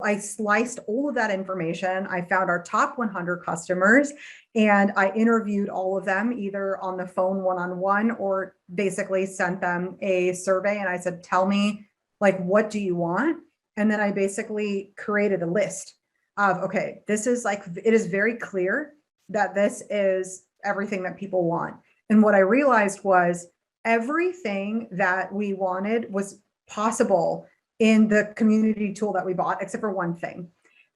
I sliced all of that information. I found our top 100 customers and I interviewed all of them either on the phone one-on-one or basically sent them a survey. And I said, tell me, like, what do you want? And then I basically created a list of, okay, this is like, it is very clear that this is everything that people want. And what I realized was everything that we wanted was possible in the community tool that we bought, except for one thing.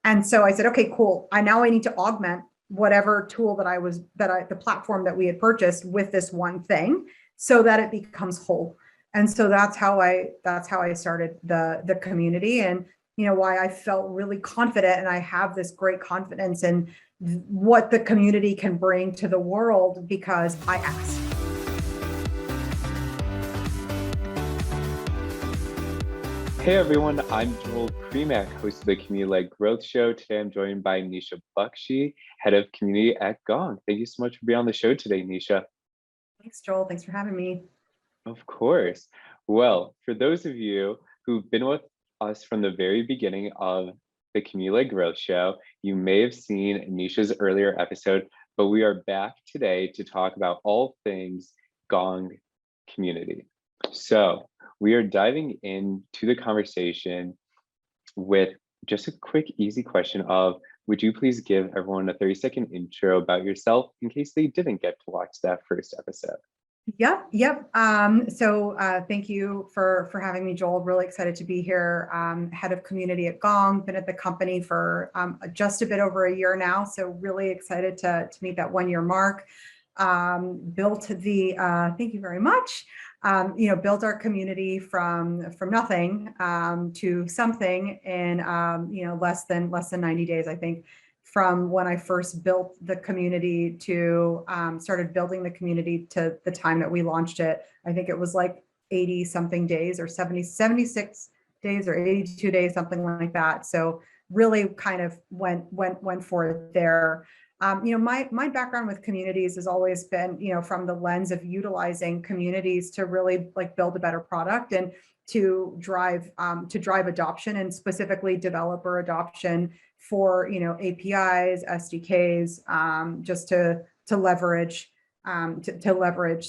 And so I said, okay, cool. I need to augment whatever tool the platform that we had purchased with this one thing so that it becomes whole. And so that's how I started the community, and why I felt really confident, and I have this great confidence in what the community can bring to the world because I asked. Hey everyone, I'm Joel Premack, host of the Community-Led Growth Show. Today I'm joined by Nisha Baxi, head of community at Gong. Thank you so much for being on the show today, Nisha. Thanks, Joel. Thanks for having me. Of course. Well, for those of you who've been with us from the very beginning of the Community-Led Growth Show, you may have seen Nisha's earlier episode, but we are back today to talk about all things Gong community. So we are diving into the conversation with just a quick, easy question of, would you please give everyone a 30-second intro about yourself in case they didn't get to watch that first episode? Yep. So thank you for having me, Joel. Really excited to be here. Head of community at Gong, been at the company for just a bit over a year now. So really excited to meet that 1 year mark. Built the, thank you very much. Built our community from nothing to something in less than 90 days, I think, from when I first built the community to started building the community to the time that we launched it. I think it was like 80 something days or 76 days or 82 days, something like that. So really kind of went for it there. My background with communities has always been, from the lens of utilizing communities to really like build a better product and to drive adoption, and specifically developer adoption for APIs, SDKs, just to leverage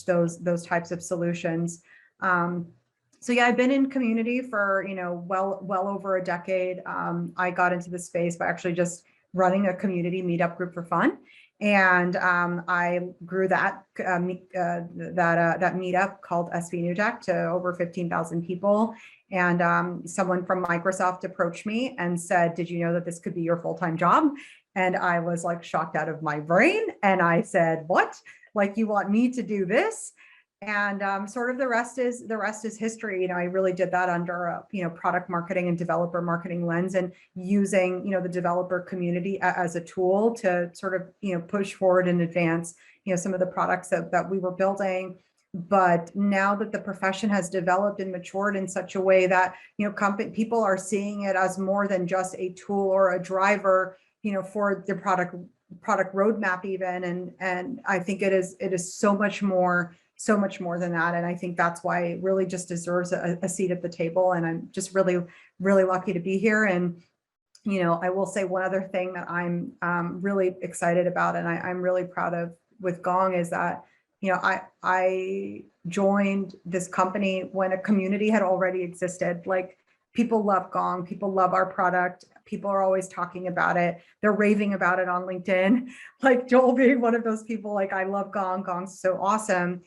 those types of solutions. So yeah, I've been in community for well over a decade. I got into the space by actually just running a community meetup group for fun, and I grew that meetup called SV New Tech to over 15,000 people. And someone from Microsoft approached me and said, "Did you know that this could be your full-time job?" And I was like shocked out of my brain, and I said, "What? Like, you want me to do this?" And sort of the rest is history. I really did that under a product marketing and developer marketing lens, and using the developer community as a tool to sort of push forward and advance some of the products that we were building. But now that the profession has developed and matured in such a way that people are seeing it as more than just a tool or a driver for their product roadmap even, and I think it is so much more than that. And I think that's why it really just deserves a seat at the table. And I'm just really, really lucky to be here. And, I will say one other thing that I'm really excited about, and I'm really proud of with Gong, is that, I joined this company when a community had already existed. Like, people love Gong, people love our product. People are always talking about it. They're raving about it on LinkedIn. Like Joel being one of those people, like, I love Gong. Gong's so awesome.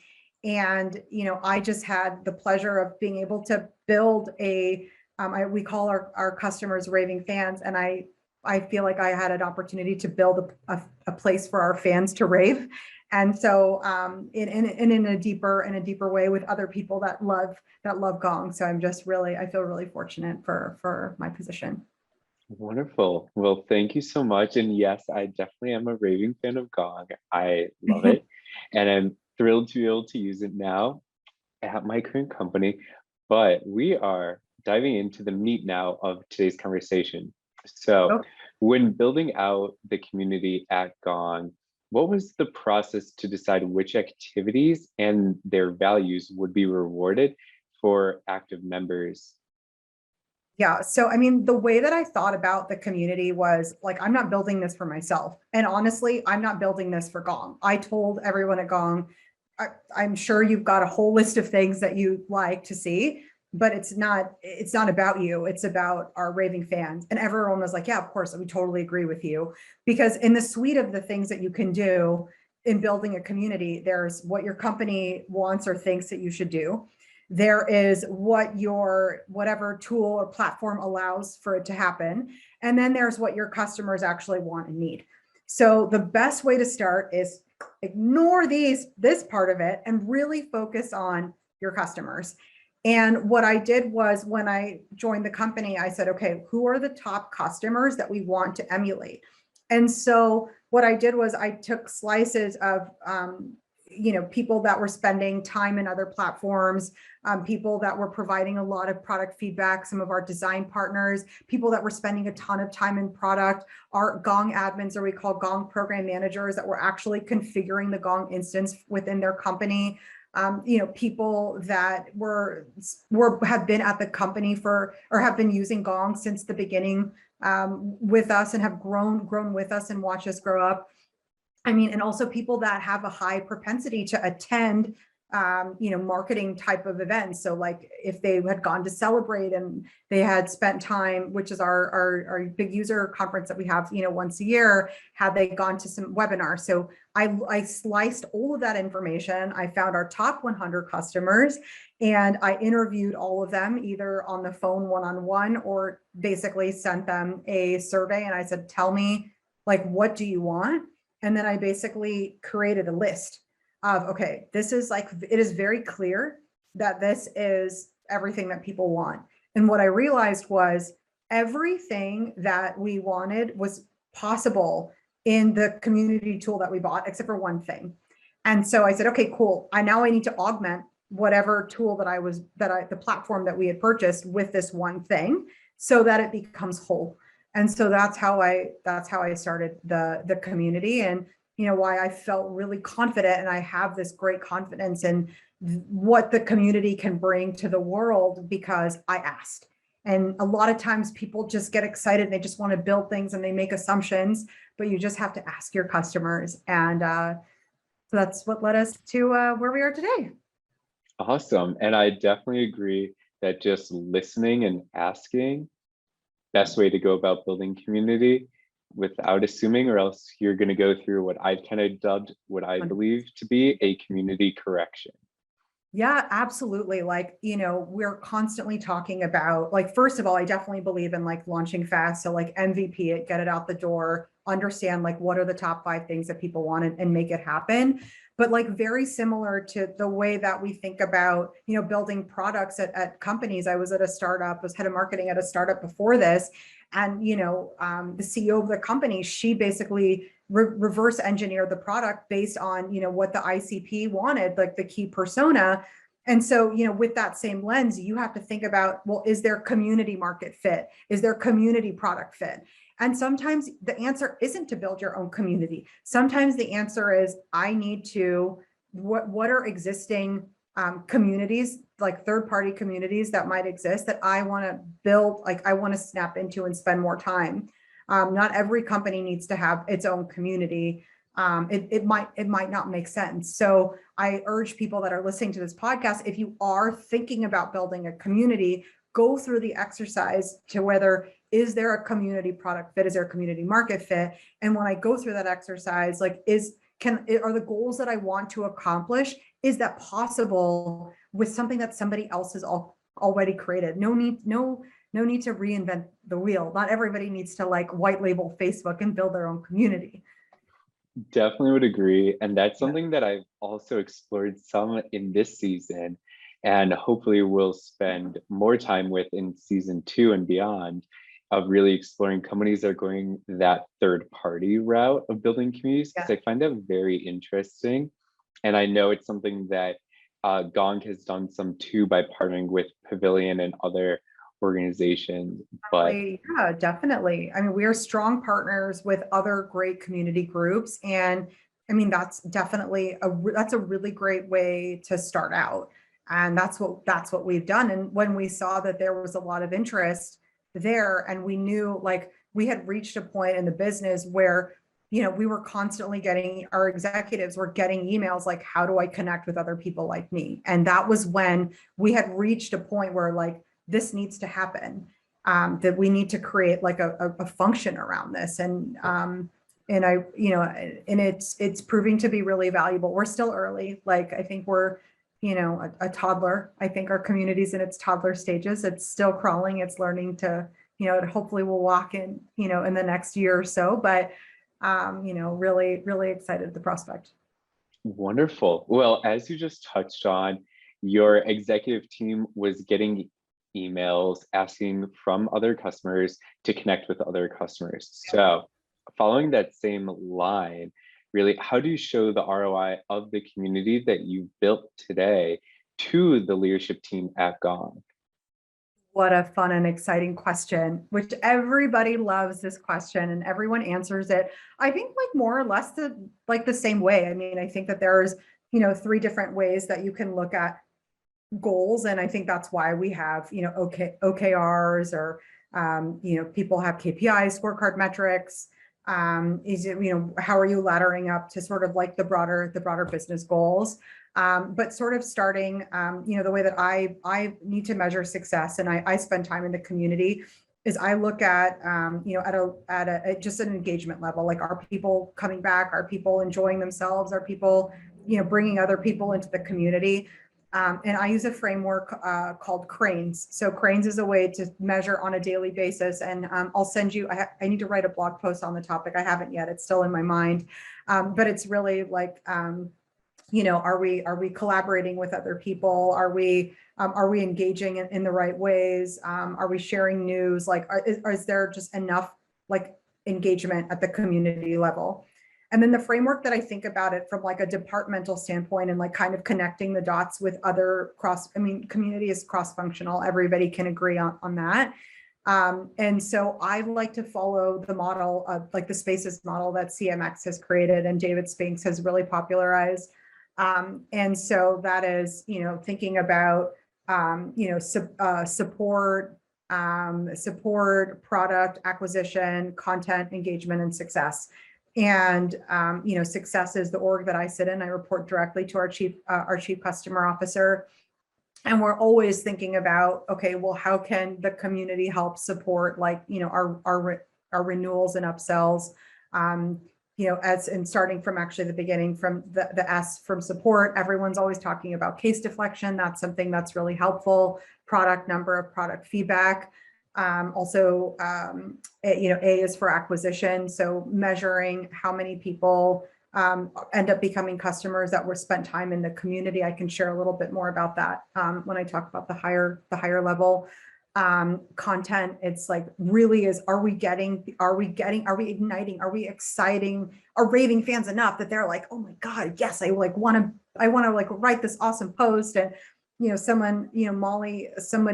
And, I just had the pleasure of being able to build we call our customers raving fans. And I feel like I had an opportunity to build a place for our fans to rave. And so in a deeper way with other people that love Gong. So I feel really fortunate for my position. Wonderful. Well, thank you so much. And yes, I definitely am a raving fan of Gong. I love it. And I'm thrilled to be able to use it now at my current company. But we are diving into the meat now of today's conversation. So when building out the community at Gong, what was the process to decide which activities and their values would be rewarded for active members? Yeah. So, I mean, the way that I thought about the community was like, I'm not building this for myself. And honestly, I'm not building this for Gong. I told everyone at Gong, I'm sure you've got a whole list of things that you like to see, but it's not about you. It's about our raving fans. And everyone was like, yeah, of course, we totally agree with you. Because in the suite of the things that you can do in building a community, there's what your company wants or thinks that you should do. There is what your whatever tool or platform allows for it to happen. And then there's what your customers actually want and need. So the best way to start is ignore this part of it and really focus on your customers. And what I did was when I joined the company, I said, okay, who are the top customers that we want to emulate? And so what I did was I took slices of people that were spending time in other platforms, people that were providing a lot of product feedback, some of our design partners, people that were spending a ton of time in product, our Gong admins, or we call Gong program managers, that were actually configuring the Gong instance within their company. People that have been at the company for, or have been using Gong since the beginning with us and have grown with us and watch us grow up. I mean, and also people that have a high propensity to attend, marketing type of events. So like if they had gone to Celebrate and they had spent time, which is our big user conference that we have, once a year, had they gone to some webinars. So I sliced all of that information. I found our top 100 customers and I interviewed all of them either on the phone one-on-one or basically sent them a survey. And I said, tell me, like, what do you want? And then I basically created a list of, okay, this is like, it is very clear that this is everything that people want. And what I realized was everything that we wanted was possible in the community tool that we bought, except for one thing. And so I said, okay, cool. I need to augment whatever tool the platform that we had purchased with this one thing so that it becomes whole. And so that's how I started the community, and why I felt really confident, and I have this great confidence in what the community can bring to the world because I asked. And a lot of times people just get excited, they just want to build things and they make assumptions, but you just have to ask your customers. And so that's what led us to where we are today. Awesome. And I definitely agree that just listening and asking, best way to go about building community without assuming, or else you're going to go through what I've kind of dubbed what I believe to be a community correction. Yeah, absolutely. Like, we're constantly talking about, like, first of all, I definitely believe in like launching fast. So like MVP it, get it out the door, understand like what are the top 5 things that people want and make it happen. But like very similar to the way that we think about, building products at companies. I was at a startup, was head of marketing at a startup before this. And, the CEO of the company, she basically reverse engineer the product based on what the ICP wanted, like the key persona. And so with that same lens, you have to think about, well, is there community market fit? Is there community product fit? And sometimes the answer isn't to build your own community. Sometimes the answer is I need to, what are existing communities, like third-party communities that might exist that I want to build, like I want to snap into and spend more time. Not every company needs to have its own community. It might not make sense. So I urge people that are listening to this podcast, if you are thinking about building a community, go through the exercise to whether, is there a community product fit? Is there a community market fit? And when I go through that exercise, like are the goals that I want to accomplish, is that possible with something that somebody else has already created? No need to reinvent the wheel. Not everybody needs to like white label Facebook and build their own community. Definitely would agree. And that's something that I've also explored some in this season, and hopefully we'll spend more time with in season 2 and beyond, of really exploring companies that are going that third party route of building communities, because I find that very interesting. And I know it's something that Gong has done some too by partnering with Pavilion and other organizations. But yeah, definitely. I mean, we are strong partners with other great community groups. And I mean, that's definitely that's a really great way to start out. And that's what we've done. And when we saw that there was a lot of interest, there, and we knew like we had reached a point in the business where, you know, we were constantly getting, our executives were getting emails like, how do I connect with other people like me? And that was when we had reached a point where like, this needs to happen, that we need to create like a function around this. And I, you know, and it's proving to be really valuable. We're still early. Like, I think we're, you know, a toddler. I think our community's in its toddler stages. It's still crawling. It's learning to, you know, hopefully we'll walk in, you know, in the next year or so, but you know, really, really excited at the prospect. Wonderful. Well, as you just touched on, your executive team was getting emails asking from other customers to connect with other customers. So following that same line, really, how do you show the ROI of the community that you built today to the leadership team at Gong? What a fun and exciting question, which everybody loves this question and everyone answers it. I think like more or less the same way. I mean, I think that there's, you know, 3 different ways that you can look at goals. And I think that's why we have, you know, OKRs, or, you know, people have KPIs, scorecard metrics. Is it, you know, how are you laddering up to sort of like the broader business goals? But sort of starting, you know, the way that I need to measure success, and I spend time in the community, is I look at, you know, at just an engagement level. Like, are people coming back? Are people enjoying themselves? Are people, you know, bringing other people into the community? And I use a framework called Cranes. So Cranes is a way to measure on a daily basis. And I'll send you, I need to write a blog post on the topic. I haven't yet, it's still in my mind. But it's really like, you know, are we collaborating with other people? Are we engaging in the right ways? Are we sharing news? Like, is there just enough like engagement at the community level? And then the framework that I think about it from like a departmental standpoint, and like kind of connecting the dots with other community is cross-functional. Everybody can agree on that. And so I like to follow the model of like the spaces model that CMX has created and David Spinks has really popularized. And so that is, you know, thinking about, you know, support, product acquisition, content, engagement, and success. And, you know, success is the org that I sit in. I report directly to our chief customer officer. And we're always thinking about, okay, well, how can the community help support, like, you know, our renewals and upsells, you know, and starting from actually the beginning, from the S from support. Everyone's always talking about case deflection. That's something that's really helpful. Product number of product feedback. Also, you know, A is for acquisition. So measuring how many people end up becoming customers that were spent time in the community. I can share a little bit more about that when I talk about the higher level content. It's like, really is, are we igniting, are we exciting our raving fans enough that they're like, oh my God, yes, I want to like write this awesome post. And you know, someone, you know, Molly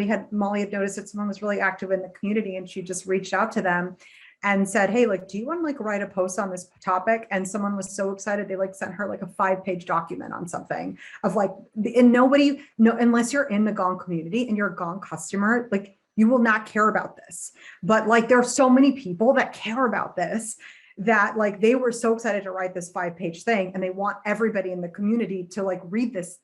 had noticed that someone was really active in the community, and she just reached out to them and said, hey, like, do you want to like write a post on this topic? And someone was so excited, they like sent her like a 5-page document on something of like, and nobody, no, unless you're in the Gong community and you're a Gong customer, like you will not care about this. But like, there are so many people that care about this, that like, they were so excited to write this 5-page thing, and they want everybody in the community to like read this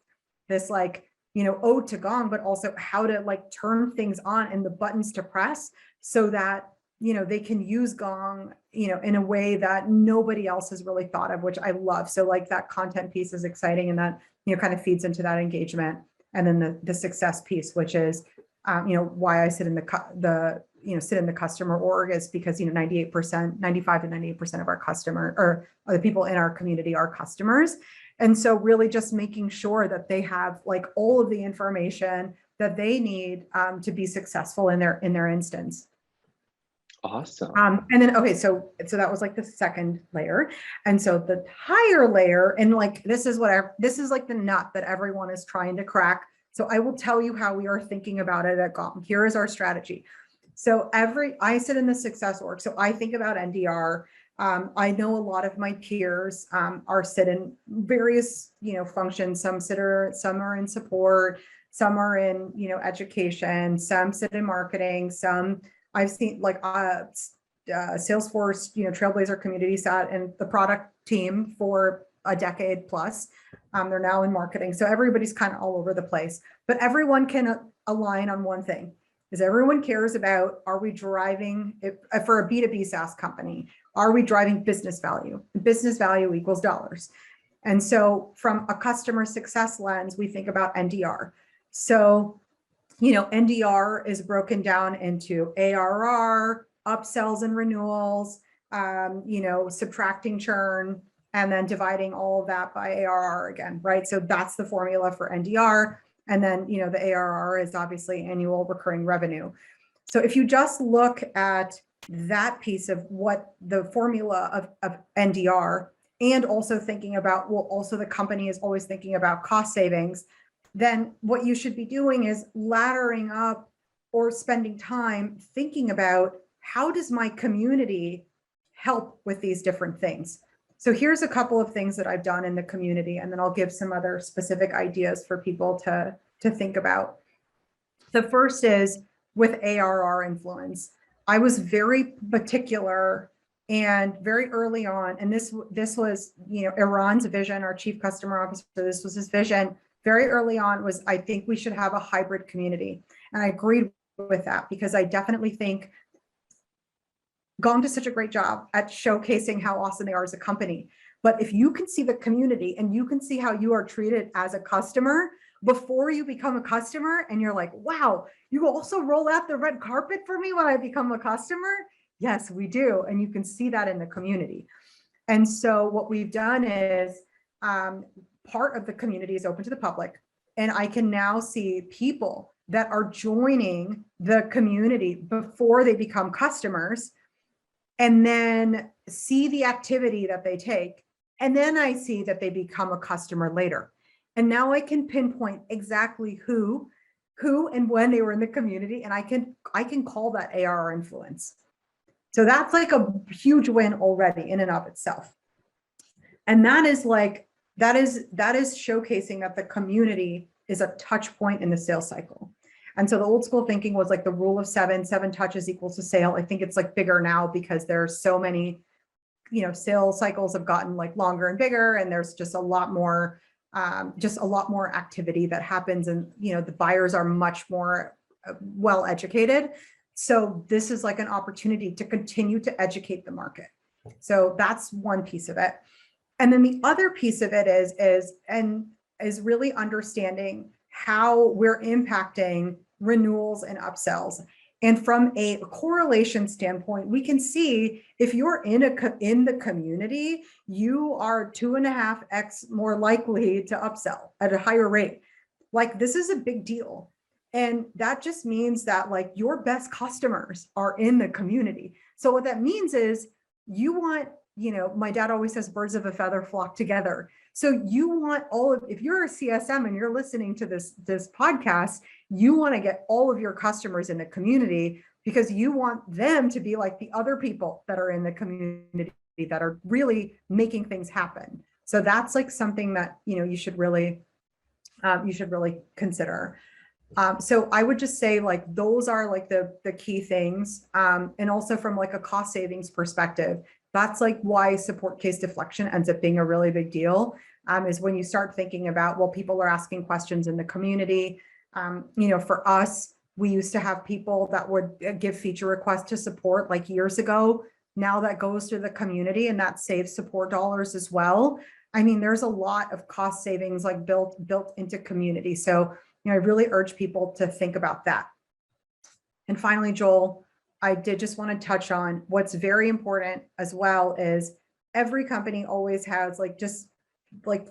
like, you know, ode to Gong, but also how to like turn things on and the buttons to press so that, you know, they can use Gong, you know, in a way that nobody else has really thought of, which I love. So like that content piece is exciting, and that, you know, kind of feeds into that engagement. And then the success piece, which is, you know, why I sit in the customer org, is because, you know, 95 to 98% of our customer or the people in our community are customers. And so really just making sure that they have like all of the information that they need to be successful in their instance. Awesome. And then, okay, so that was like the second layer. And so the higher layer, and like, this is like the nut that everyone is trying to crack. So I will tell you how we are thinking about it at Gong. Here is our strategy. So I sit in the success org. So I think about NDR. I know a lot of my peers sit in various, you know, functions. Some are in support, some are in, you know, education, some sit in marketing, some I've seen like Salesforce, Trailblazer Community sat in the product team for a decade plus. They're now in marketing. So everybody's kind of all over the place, but everyone can align on one thing, is everyone cares about, are we driving for a B2B SaaS company? Are we driving business value? Business value equals dollars. And so from a customer success lens, we think about NDR. So, NDR is broken down into ARR, upsells and renewals, subtracting churn, and then dividing all of that by ARR again, right? So that's the formula for NDR. And then, the ARR is obviously annual recurring revenue. So if you just look at that piece of what the formula of NDR, and also thinking about, also the company is always thinking about cost savings, then what you should be doing is laddering up or spending time thinking about, how does my community help with these different things? So here's a couple of things that I've done in the community, and then I'll give some other specific ideas for people to think about. The first is with ARR influence. I was very particular and very early on, and this was, Iran's vision, our chief customer officer, this was his vision very early on, was I think we should have a hybrid community. And I agreed with that, because I definitely think Gong does such a great job at showcasing how awesome they are as a company. But if you can see the community and you can see how you are treated as a customer before you become a customer, and you're like, wow, you also roll out the red carpet for me when I become a customer? Yes, we do. And you can see that in the community. And so what we've done is part of the community is open to the public. And I can now see people that are joining the community before they become customers, and then see the activity that they take. And then I see that they become a customer later. And now I can pinpoint exactly who and when they were in the community. And I can call that ARR influence. So that's like a huge win already in and of itself. And that is showcasing that the community is a touch point in the sales cycle. And so the old school thinking was like the rule of seven touches equals a sale. I think it's like bigger now, because there's so many, sales cycles have gotten like longer and bigger, and there's just a lot more activity that happens. And, the buyers are much more well educated. So this is like an opportunity to continue to educate the market. So that's one piece of it. And then the other piece of it is really understanding how we're impacting renewals and upsells. And from a correlation standpoint, we can see if you're in the community, you are 2.5x more likely to upsell at a higher rate. Like, this is a big deal. And that just means that like your best customers are in the community. So what that means is you want, my dad always says birds of a feather flock together. So you want if you're a CSM and you're listening to this podcast, you want to get all of your customers in the community, because you want them to be like the other people that are in the community that are really making things happen. So that's like something that, you should really consider. So I would just say like, those are like the key things. And also from like a cost savings perspective, that's like why support case deflection ends up being a really big deal, is when you start thinking about, well, people are asking questions in the community. For us, we used to have people that would give feature requests to support like years ago. Now that goes to the community, and that saves support dollars as well. I mean, there's a lot of cost savings like built into community. So, I really urge people to think about that. And finally, Joel, I did just want to touch on what's very important as well is every company always has just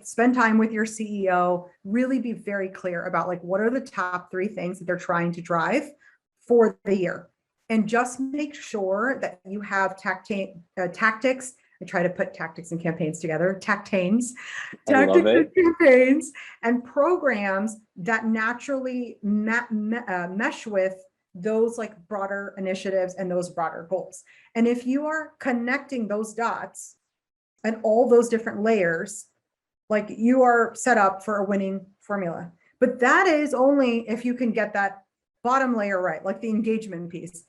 spend time with your CEO, really be very clear about like, what are the top 3 things that they're trying to drive for the year. And just make sure that you have tactics. I try to put tactics and campaigns together, tactics and campaigns and programs that naturally mesh with those like broader initiatives and those broader goals. And if you are connecting those dots and all those different layers, like, you are set up for a winning formula. But that is only if you can get that bottom layer right, like the engagement piece.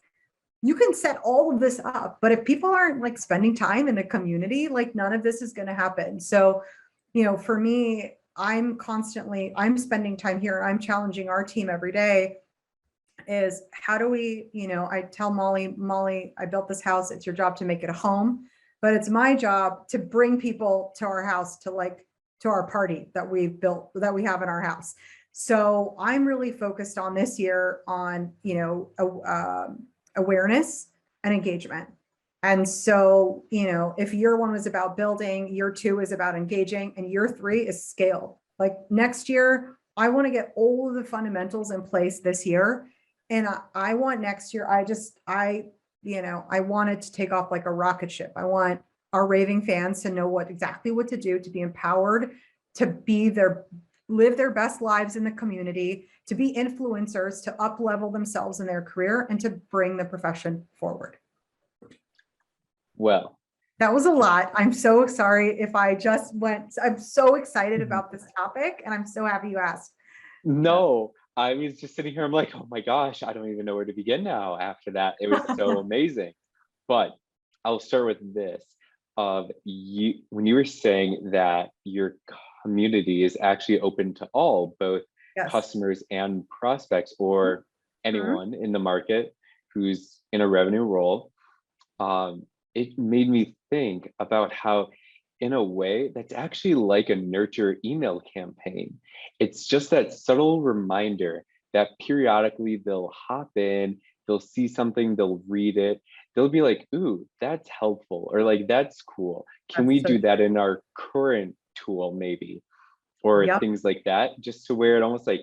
you can set all of this up, but if people aren't like spending time in the community, like none of this is going to happen. So, for me, I'm spending time here. I'm challenging our team every day is how do we, I tell Molly, I built this house. It's your job to make it a home, but it's my job to bring people to our house, to our party that we've built, that we have in our house. So I'm really focused on this year on, awareness and engagement. And so, if year one was about building, year two is about engaging, and year three is scale. Like next year, I want to get all of the fundamentals in place this year. And I want next year, I want it to take off like a rocket ship. I want our raving fans to know exactly what to do, to be empowered, to live their best lives in the community, to be influencers, to up level themselves in their career, and to bring the profession forward. Well, that was a lot. I'm so sorry if I just went. I'm so excited about this topic, and I'm so happy you asked. No, I was just sitting here. I'm like, oh my gosh, I don't even know where to begin now after that. It was so amazing. But I'll start with this. When you were saying that your community is actually open to all, both Yes. customers and prospects, or anyone in the market who's in a revenue role, it made me think about how, in a way, that's actually like a nurture email campaign. It's just that subtle reminder that periodically they'll hop in, they'll see something, they'll read it, they'll be like, ooh, that's helpful, or like, that's cool. Can we do that in our current tool maybe? Or things like that, just to where it almost like,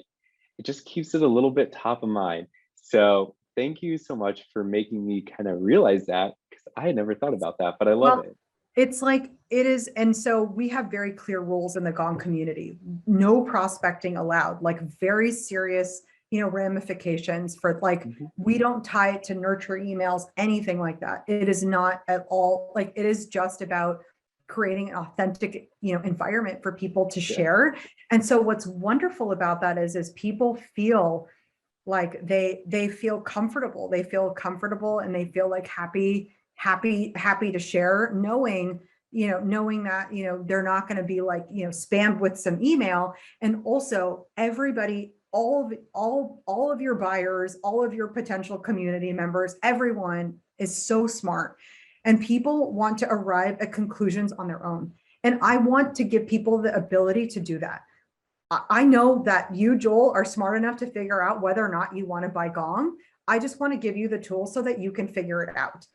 it just keeps it a little bit top of mind. So thank you so much for making me kind of realize that, because I had never thought about that, but I love it. It's like it is. And so we have very clear rules in the Gong community. No prospecting allowed, like very serious, ramifications for like, we don't tie it to nurture emails, anything like that. It is not at all like, it is just about creating an authentic, environment for people to share. And so what's wonderful about that is people feel like they feel comfortable. They feel comfortable and they feel like happy to share, knowing that, they're not going to be like, spammed with some email. And also everybody, all of your buyers, all of your potential community members, everyone is so smart, and people want to arrive at conclusions on their own. And I want to give people the ability to do that. I know that you, Joel, are smart enough to figure out whether or not you want to buy Gong. I just want to give you the tools so that you can figure it out.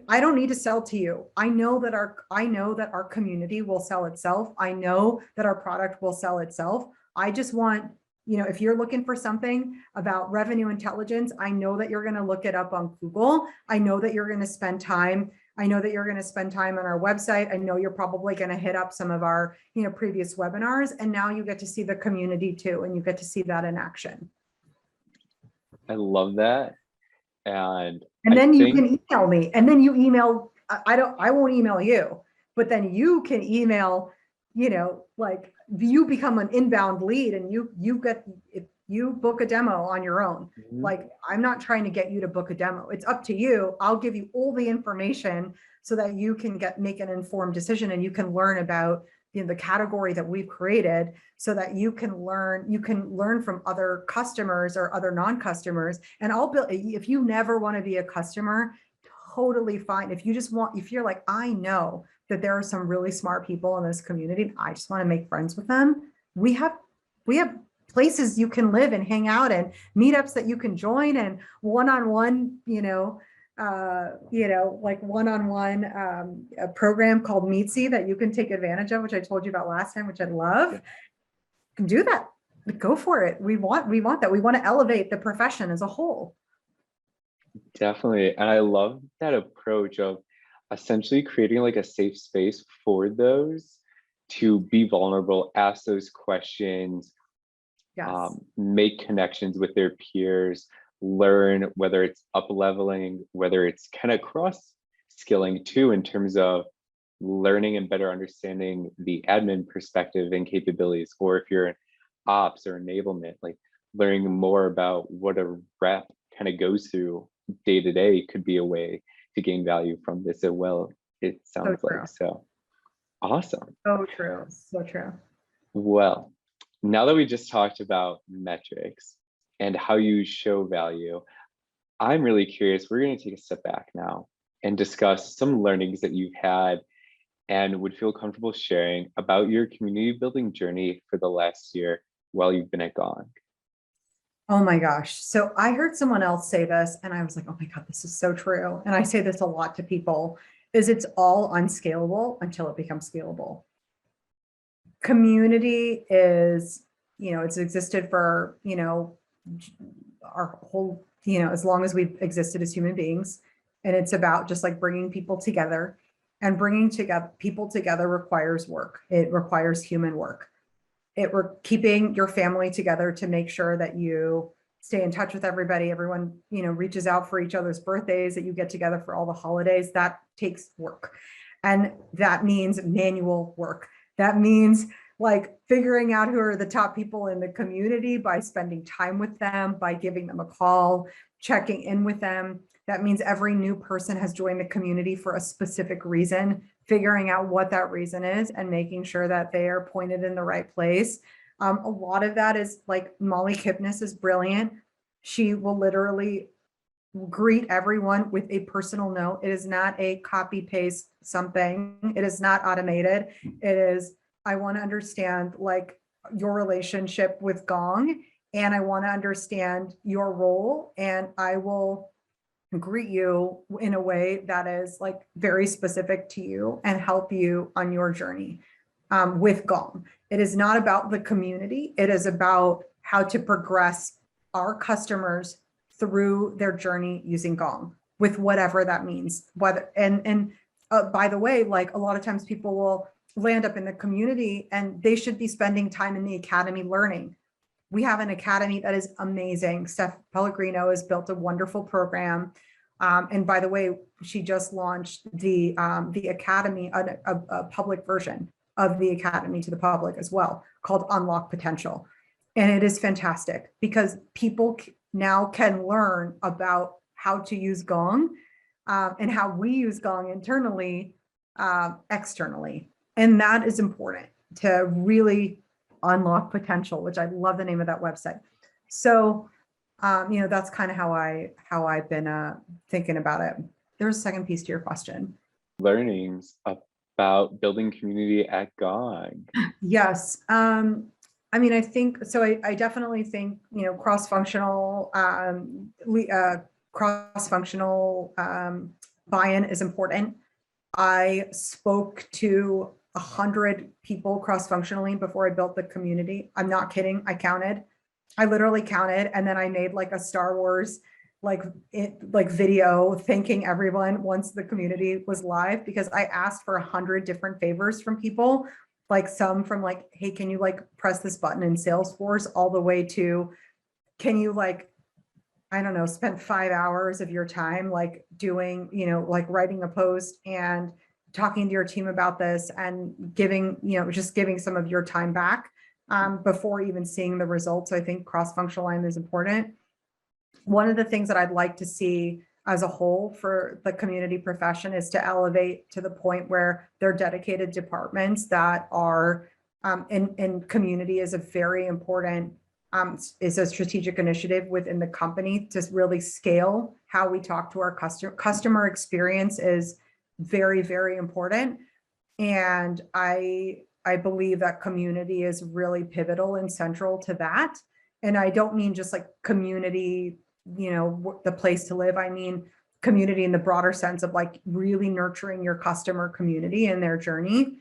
I don't need to sell to you. I know that our community will sell itself. I know that our product will sell itself. I just want, if you're looking for something about revenue intelligence, I know that you're going to look it up on Google. I know that you're going to spend time. I know that you're going to spend time on our website. I know you're probably going to hit up some of our, previous webinars, and now you get to see the community too, and you get to see that in action. I love that. And then you can email me, and then you email, I won't email you, but then you can email, like you become an inbound lead, and you book a demo on your own. Like, I'm not trying to get you to book a demo. It's up to you. I'll give you all the information so that you can make an informed decision, and you can learn about the category that we've created, so that you can learn from other customers or other non-customers. And if you never want to be a customer, totally fine. If you're like, I know that there are some really smart people in this community, I just want to make friends with them. We have places you can live and hang out, and meetups that you can join, and one-on-one, like one-on-one, a program called Meetsy that you can take advantage of, which I told you about last time, which I love. You can do that. Go for it. We want that. We want to elevate the profession as a whole. Definitely. And I love that approach of essentially creating like a safe space for those to be vulnerable, ask those questions, make connections with their peers, learn, whether it's up leveling, whether it's kind of cross skilling too, in terms of learning and better understanding the admin perspective and capabilities, or if you're in ops or enablement, like learning more about what a rep kind of goes through day to day could be a way to gain value from this as well, it So sounds true. like. So awesome. So true. So true. Well, now that we just talked about metrics and how you show value, I'm really curious. We're going to take a step back now and discuss some learnings that you've had and would feel comfortable sharing about your community building journey for the last year while you've been at Gong. Oh my gosh. So I heard someone else say this and I was like, oh my God, this is so true. And I say this a lot to people is it's all unscalable until it becomes scalable. Community is, it's existed for, our whole, as long as we've existed as human beings. And it's about just like bringing people together, and bringing together people together requires work. It requires human work. Keeping your family together to make sure that you stay in touch with everybody. Everyone, reaches out for each other's birthdays, that you get together for all the holidays. That takes work. And that means manual work. That means like figuring out who are the top people in the community by spending time with them, by giving them a call, checking in with them. That means every new person has joined the community for a specific reason, figuring out what that reason is and making sure that they are pointed in the right place. A lot of that is like Molly Kipnis is brilliant. She will literally greet everyone with a personal note. It is not a copy paste something. It is not automated. It is, I want to understand like your relationship with Gong, and I want to understand your role, and I will greet you in a way that is like very specific to you and help you on your journey with Gong. It is not about the community. It is about how to progress our customers through their journey using Gong, with whatever that means. Whether by the way, like a lot of times people will land up in the community and they should be spending time in the academy learning. We have an academy that is amazing. Steph Pellegrino has built a wonderful program. And by the way, she just launched the academy, a public version of the academy to the public as well, called Unlock Potential. And it is fantastic because people now can learn about how to use Gong and how we use Gong internally, externally. And that is important to really unlock potential, which I love the name of that website. So, that's kind of how I've been thinking about it. There's a second piece to your question. Learnings about building community at Gong. Yes. I think so. I definitely think, cross-functional buy-in is important. I spoke to 100 people cross-functionally before I built the community. I'm not kidding. I literally counted, and then I made like a Star Wars video thanking everyone once the community was live, because I asked for 100 different favors from people, like some from like, hey, can you like press this button in Salesforce, all the way to, can you like, I don't know, spend 5 hours of your time like doing, like writing a post and talking to your team about this and giving, just giving some of your time back before even seeing the results. So I think cross-functional alignment is important. One of the things that I'd like to see as a whole for the community profession is to elevate to the point where there are dedicated departments that are in community is a very important, is a strategic initiative within the company to really scale how we talk to our customer experience is very, very important. And I believe that community is really pivotal and central to that. And I don't mean just like community, the place to live. I mean community in the broader sense of like really nurturing your customer community and their journey.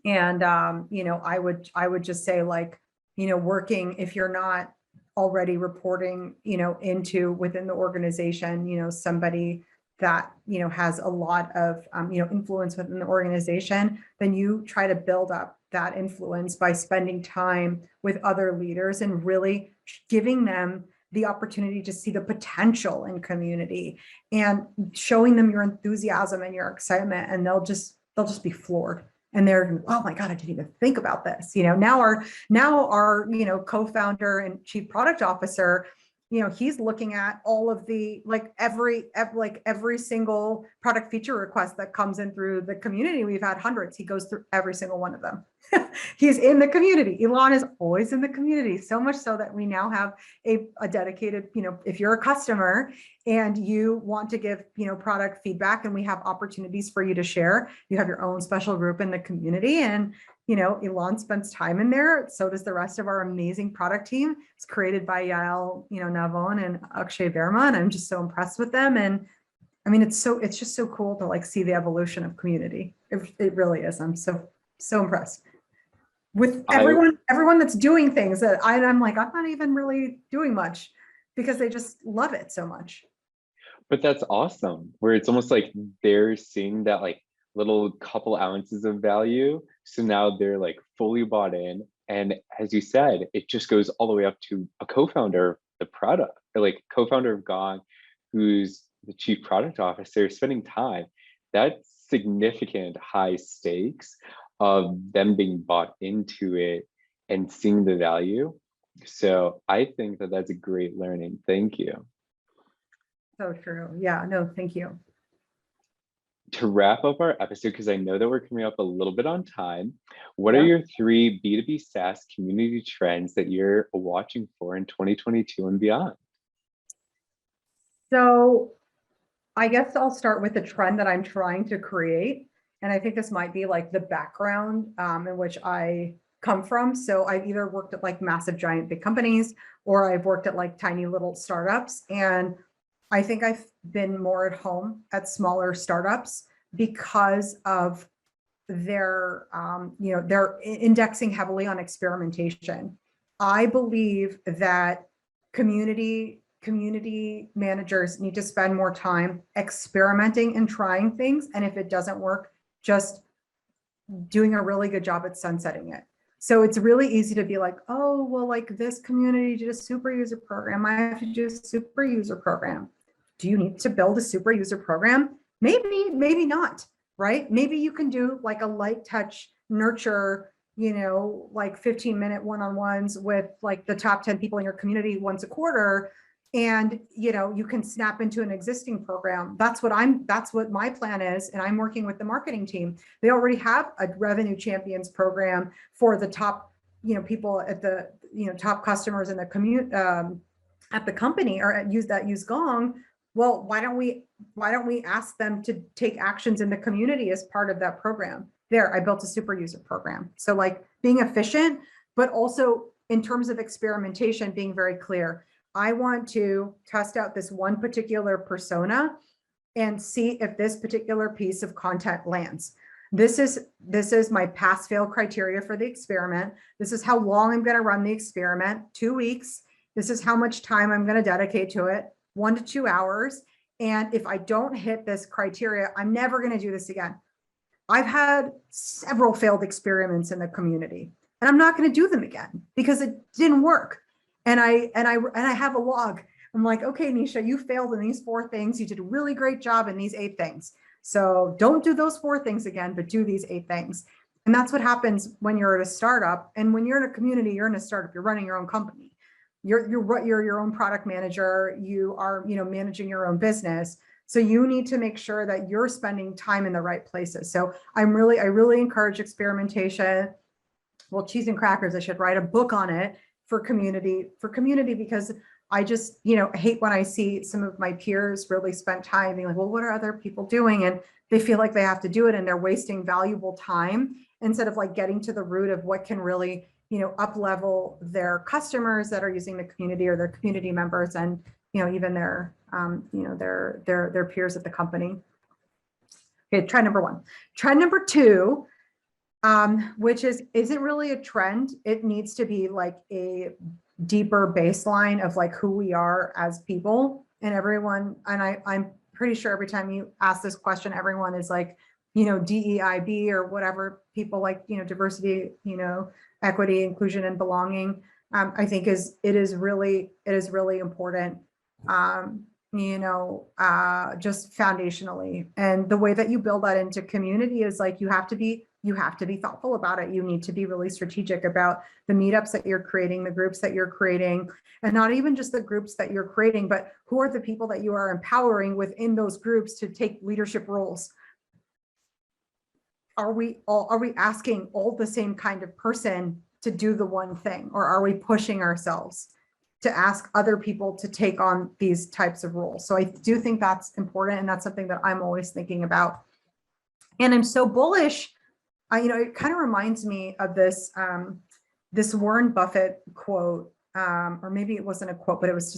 And I would just say like, working, if you're not already reporting, into within the organization, somebody that, has a lot of, influence within the organization, then you try to build up that influence by spending time with other leaders and really giving them the opportunity to see the potential in community and showing them your enthusiasm and your excitement, and they'll just be floored. And they're, oh my God, I didn't even think about this. Now our co-founder and chief product officer he's looking at all of the, like every single product feature request that comes in through the community. We've had hundreds. He goes through every single one of them. He's in the community. Elon is always in the community, so much so that we now have a dedicated, if you're a customer and you want to give, product feedback, and we have opportunities for you to share, you have your own special group in the community. And Elon spends time in there. So does the rest of our amazing product team. It's created by Yael, Navon and Akshay Verma. And I'm just so impressed with them. And I mean, it's just so cool to like see the evolution of community. It really is. I'm so impressed with everyone that's doing things that I'm like, I'm not even really doing much, because they just love it so much. But that's awesome, where it's almost like they're seeing that like little couple ounces of value. So now they're like fully bought in. And as you said, it just goes all the way up to a co-founder of the product, or like co-founder of Gong, who's the chief product officer, spending time. That's significant high stakes of them being bought into it and seeing the value. So I think that that's a great learning. Thank you. So true. Yeah, no, thank you. To wrap up our episode, because I know that we're coming up a little bit on time, what are your 3 B2B SaaS community trends that you're watching for in 2022 and beyond? So I guess I'll start with the trend that I'm trying to create. And I think this might be like the background in which I come from. So I've either worked at like massive, giant, big companies, or I've worked at like tiny little startups. And I think I've been more at home at smaller startups because of their, they're indexing heavily on experimentation. I believe that community managers need to spend more time experimenting and trying things. And if it doesn't work, just doing a really good job at sunsetting it. So it's really easy to be like, oh, well, like this community did a super user program, I have to do a super user program. Do you need to build a super user program? Maybe, maybe not, right? Maybe you can do like a light touch nurture, like 15-minute one-on-ones with like the top 10 people in your community once a quarter. And, you can snap into an existing program. That's what my plan is. And I'm working with the marketing team. They already have a revenue champions program for the top, people at the, top customers in the at the company, or use Gong. Well, why don't we ask them to take actions in the community as part of that program? There, I built a super user program. So like being efficient, but also in terms of experimentation, being very clear. I want to test out this one particular persona and see if this particular piece of content lands. This is my pass fail criteria for the experiment. This is how long I'm going to run the experiment, 2 weeks. This is how much time I'm going to dedicate to it, 1 to 2 hours. And if I don't hit this criteria, I'm never going to do this again. I've had several failed experiments in the community, and I'm not going to do them again because it didn't work. And I have a log. I'm like, okay, Nisha, you failed in these 4 things. You did a really great job in these 8 things. So don't do those 4 things again, but do these 8 things. And that's what happens when you're at a startup. And when you're in a community, you're in a startup, you're running your own company. You're your own product manager. You are, managing your own business. So you need to make sure that you're spending time in the right places. So I really encourage experimentation. Well, cheese and crackers, I should write a book on it for community, because I just, hate when I see some of my peers really spend time being like, well, what are other people doing? And they feel like they have to do it, and they're wasting valuable time instead of like getting to the root of what can really, up level their customers that are using the community, or their community members, and, even their, their peers at the company. Okay, trend number 1. Trend number 2, which isn't really a trend. It needs to be like a deeper baseline of like who we are as people, and everyone. And I'm pretty sure every time you ask this question, everyone is like, DEIB or whatever people like, diversity, equity, inclusion, and belonging. I think it is really important. Just foundationally, and the way that you build that into community is like you have to be you have to be thoughtful about it. You need to be really strategic about the meetups that you're creating, the groups that you're creating, and not even just the groups that you're creating, but who are the people that you are empowering within those groups to take leadership roles. Are we asking all the same kind of person to do the one thing, or are we pushing ourselves to ask other people to take on these types of roles? So I do think that's important, and that's something that I'm always thinking about. And I'm so bullish. It kind of reminds me of this Warren Buffett quote, or maybe it wasn't a quote, but it was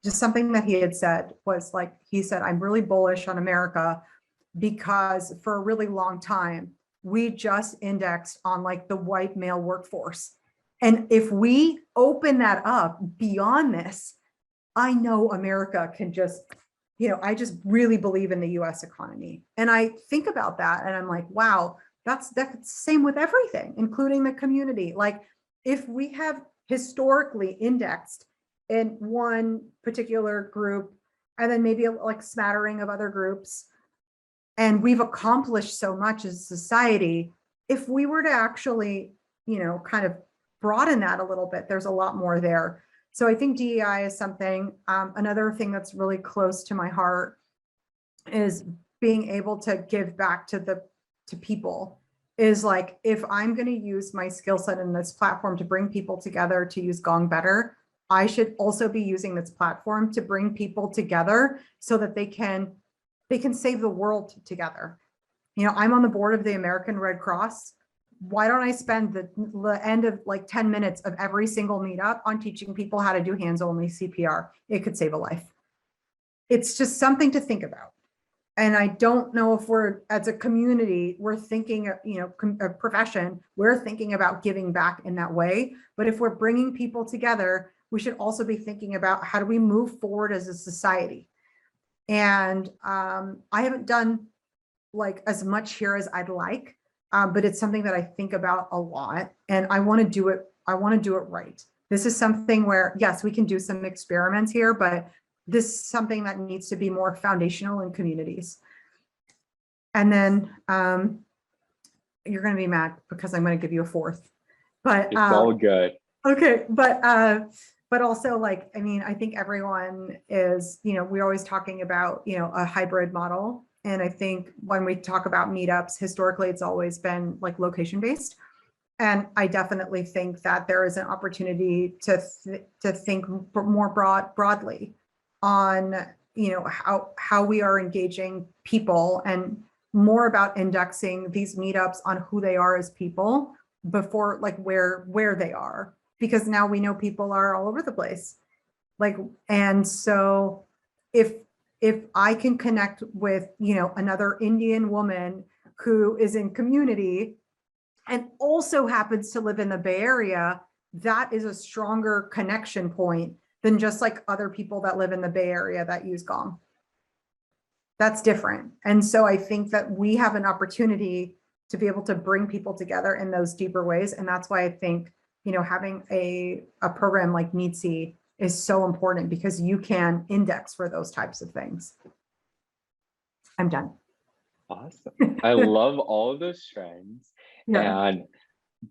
just something that he had said. Was like, he said, "I'm really bullish on America because for a really long time we just indexed on like the white male workforce, and if we open that up beyond this, I know America can just." I just really believe in the US economy. And I think about that and I'm like, wow, that's the same with everything, including the community. Like, if we have historically indexed in one particular group and then maybe like smattering of other groups, and we've accomplished so much as a society, if we were to actually, kind of broaden that a little bit, there's a lot more there. So I think DEI is something. Another thing that's really close to my heart is being able to give back to people. Is like, if I'm going to use my skill set in this platform to bring people together to use Gong better, I should also be using this platform to bring people together so that they can save the world together. I'm on the board of the American Red Cross. Why don't I spend the end of like 10 minutes of every single meetup on teaching people how to do hands-only CPR? It could save a life. It's just something to think about. And I don't know if we're, as a community, we're thinking, a profession, we're thinking about giving back in that way. But if we're bringing people together, we should also be thinking about how do we move forward as a society. And I haven't done like as much here as I'd like. But it's something that I think about a lot, and I want to do it. I want to do it right. This is something where, yes, we can do some experiments here, but this is something that needs to be more foundational in communities. And then you're going to be mad because I'm going to give you a fourth, but it's all good. Okay, but also, like, I think everyone is, we're always talking about, a hybrid model. And I think when we talk about meetups, historically, it's always been like location based. And I definitely think that there is an opportunity to think more broadly on, how we are engaging people, and more about indexing these meetups on who they are as people before like where they are, because now we know people are all over the place. Like, and so if I can connect with, another Indian woman who is in community and also happens to live in the Bay Area, that is a stronger connection point than just like other people that live in the Bay Area that use Gong. That's different. And so I think that we have an opportunity to be able to bring people together in those deeper ways. And that's why I think, having a program like Meetsy is so important, because you can index for those types of things. I'm done. Awesome. I love all of those trends. Yeah. And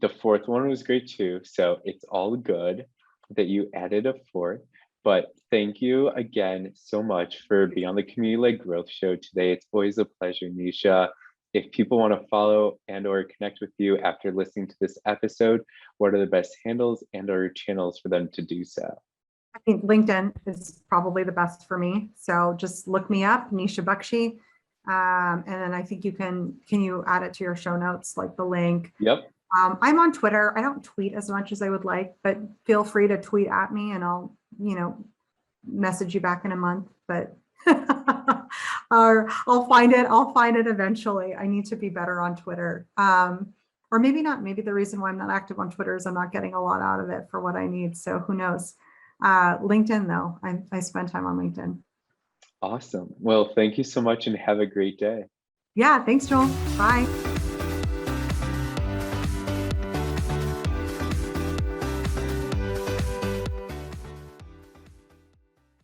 the fourth one was great too. So it's all good that you added a fourth. But thank you again so much for being on the Community-Led Growth Show today. It's always a pleasure, Nisha. If people want to follow and or connect with you after listening to this episode, what are the best handles and or channels for them to do so? I think LinkedIn is probably the best for me. So just look me up, Nisha Baxi. And then I think can you add it to your show notes, like the link? Yep. I'm on Twitter. I don't tweet as much as I would like, but feel free to tweet at me and I'll, message you back in a month, but or I'll find it eventually. I need to be better on Twitter. Or maybe not. Maybe the reason why I'm not active on Twitter is I'm not getting a lot out of it for what I need. So who knows? LinkedIn though, I spend time on LinkedIn. Awesome. Well, thank you so much and have a great day. Yeah, thanks, Joel. Bye.